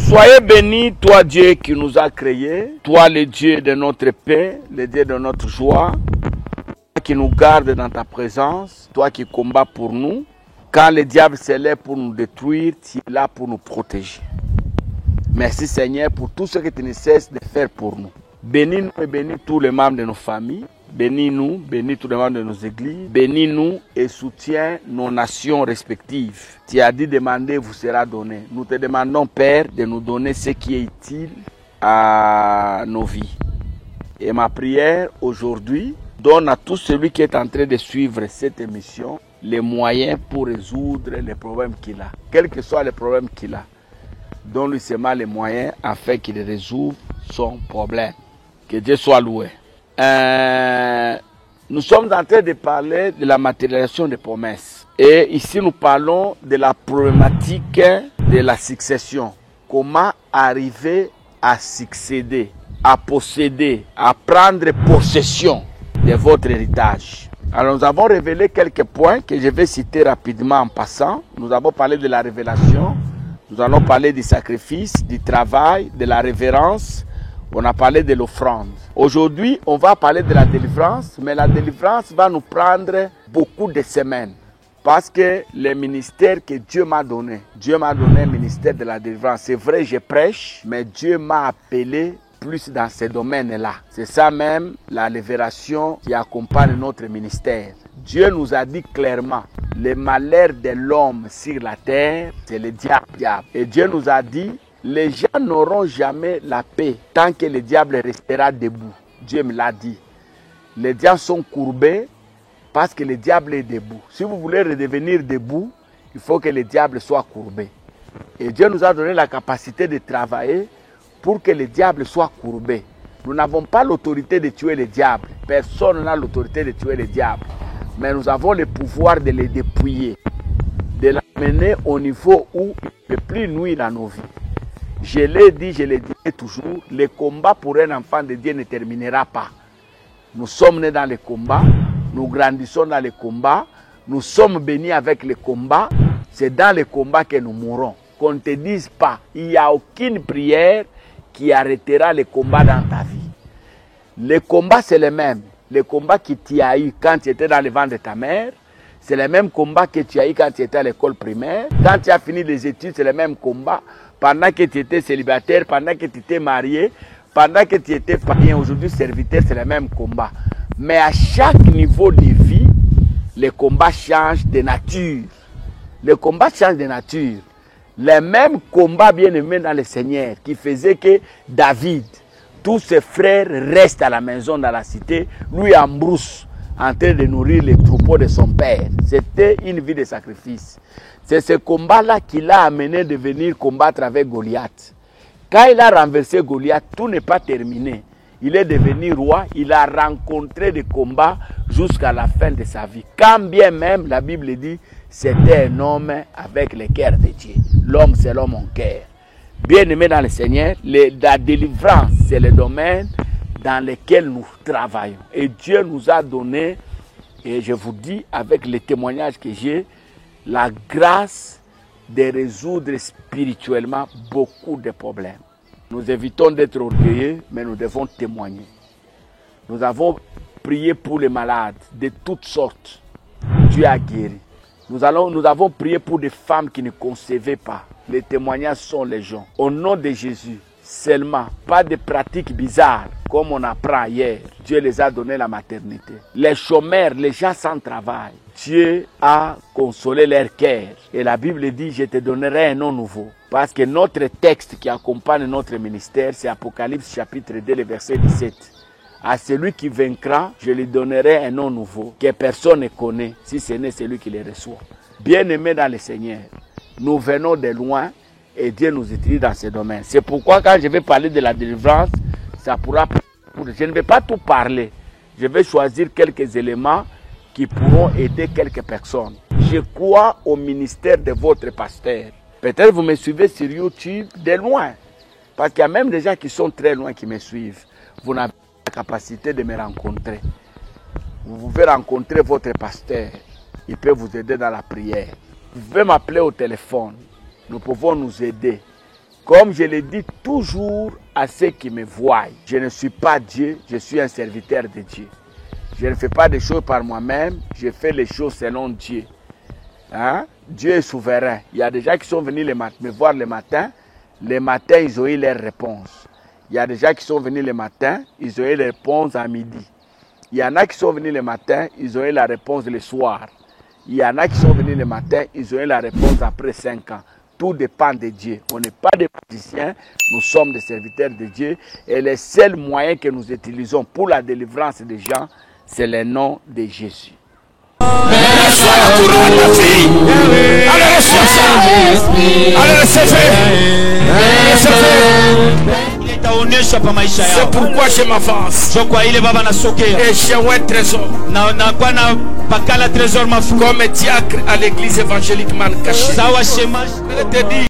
Soyez béni, toi Dieu qui nous a créés, toi le Dieu de notre paix, le Dieu de notre joie, toi qui nous garde dans ta présence, toi qui combats pour nous. Quand le diable s'élève pour nous détruire, tu es là pour nous protéger. Merci Seigneur pour tout ce que tu ne cesses de faire pour nous. Bénis-nous et bénis tous les membres de nos familles. Bénis-nous, bénis tous les membres de nos églises. Bénis-nous et soutiens nos nations respectives. Tu as dit demander, vous sera donné. Nous te demandons, Père, de nous donner ce qui est utile à nos vies. Et ma prière aujourd'hui donne à tout celui qui est en train de suivre cette émission les moyens pour résoudre les problèmes qu'il a. Quels que soient les problèmes qu'il a, donne-lui seulement les moyens afin qu'il résolve son problème. Que Dieu soit loué. Nous sommes en train de parler de la matérialisation des promesses. Et ici, nous parlons de la problématique de la succession. Comment arriver à succéder, à posséder, à prendre possession de votre héritage. Alors, nous avons révélé quelques points que je vais citer rapidement en passant. Nous avons parlé de la révélation. Nous allons parler du sacrifice, du travail, de la révérence. On a parlé de l'offrande. Aujourd'hui, on va parler de la délivrance, mais la délivrance va nous prendre beaucoup de semaines. Parce que le ministère que Dieu m'a donné un ministère de la délivrance. C'est vrai, je prêche, mais Dieu m'a appelé plus dans ces domaines-là. C'est ça même la révélation qui accompagne notre ministère. Dieu nous a dit clairement, le malheur de l'homme sur la terre, c'est le diable. Et Dieu nous a dit, les gens n'auront jamais la paix tant que le diable restera debout. Dieu me l'a dit. Les diables sont courbés parce que le diable est debout. Si vous voulez redevenir debout, il faut que le diable soit courbé. Et Dieu nous a donné la capacité de travailler pour que le diable soit courbé. Nous n'avons pas l'autorité de tuer le diable. Personne n'a l'autorité de tuer le diable. Mais nous avons le pouvoir de le dépouiller, de l'amener au niveau où il ne peut plus nuire à nos vies. Je l'ai dit, je le dirai toujours, le combat pour un enfant de Dieu ne terminera pas. Nous sommes nés dans le combat, nous grandissons dans le combat, nous sommes bénis avec le combat, c'est dans le combat que nous mourrons. Qu'on ne te dise pas, il n'y a aucune prière qui arrêtera le combat dans ta vie. Le combat c'est le même, le combat que tu as eu quand tu étais dans le ventre de ta mère, c'est le même combat que tu as eu quand tu étais à l'école primaire, quand tu as fini les études, c'est le même combat. Pendant que tu étais célibataire, pendant que tu étais marié, pendant que tu étais païen, aujourd'hui serviteur, c'est le même combat. Mais à chaque niveau de vie, le combat change de nature. Le combat change de nature. Le même combat bien aimé dans le Seigneur qui faisait que David, tous ses frères restent à la maison dans la cité, lui en brousse, en train de nourrir les troupeaux de son père. C'était une vie de sacrifice. C'est ce combat-là qui l'a amené de venir combattre avec Goliath. Quand il a renversé Goliath, tout n'est pas terminé. Il est devenu roi, il a rencontré des combats jusqu'à la fin de sa vie. Quand bien même, la Bible dit, c'était un homme avec le cœur de Dieu. L'homme selon mon cœur. Bien aimé dans le Seigneur, la délivrance, c'est le domaine dans lequel nous travaillons. Et Dieu nous a donné, et je vous dis avec les témoignages que j'ai, la grâce de résoudre spirituellement beaucoup de problèmes. Nous évitons d'être orgueilleux, mais nous devons témoigner. Nous avons prié pour les malades de toutes sortes. Dieu a guéri. Nous avons prié pour des femmes qui ne concevaient pas. Les témoignages sont légion. Au nom de Jésus, seulement, pas de pratiques bizarres, comme on apprend hier. Dieu les a donné la maternité. Les chômeurs, les gens sans travail, Dieu a consolé leur cœur. Et la Bible dit, je te donnerai un nom nouveau. Parce que notre texte qui accompagne notre ministère, c'est Apocalypse chapitre 2, le verset 17. À celui qui vaincra, je lui donnerai un nom nouveau que personne ne connaît, si ce n'est celui qui le reçoit. Bien-aimés dans le Seigneur, nous venons de loin et Dieu nous utilise dans ce domaine. C'est pourquoi quand je vais parler de la délivrance, ça pourra... Je ne vais pas tout parler. Je vais choisir quelques éléments qui pourront aider quelques personnes. Je crois au ministère de votre pasteur. Peut-être vous me suivez sur YouTube de loin. Parce qu'il y a même des gens qui sont très loin qui me suivent. Vous n'avez pas la capacité de me rencontrer. Vous pouvez rencontrer votre pasteur. Il peut vous aider dans la prière. Vous pouvez m'appeler au téléphone. Nous pouvons nous aider. Comme je le dis toujours à ceux qui me voient, je ne suis pas Dieu, je suis un serviteur de Dieu. Je ne fais pas des choses par moi-même, je fais les choses selon Dieu. Hein? Dieu est souverain. Il y a des gens qui sont venus me voir le matin ils ont eu leur réponse. Il y a des gens qui sont venus le matin, ils ont eu les réponses à midi. Il y en a qui sont venus le matin, ils ont eu la réponse le soir. Il y en a qui sont venus le matin, ils ont eu la réponse après 5 ans. Tout dépend de Dieu. On n'est pas des magiciens, nous sommes des serviteurs de Dieu. Et le seul moyen que nous utilisons pour la délivrance des gens, c'est le nom de Jésus. C'est pourquoi je m'avance. Et j'ai un trésor. Comme diacre à l'église évangélique Mankashi.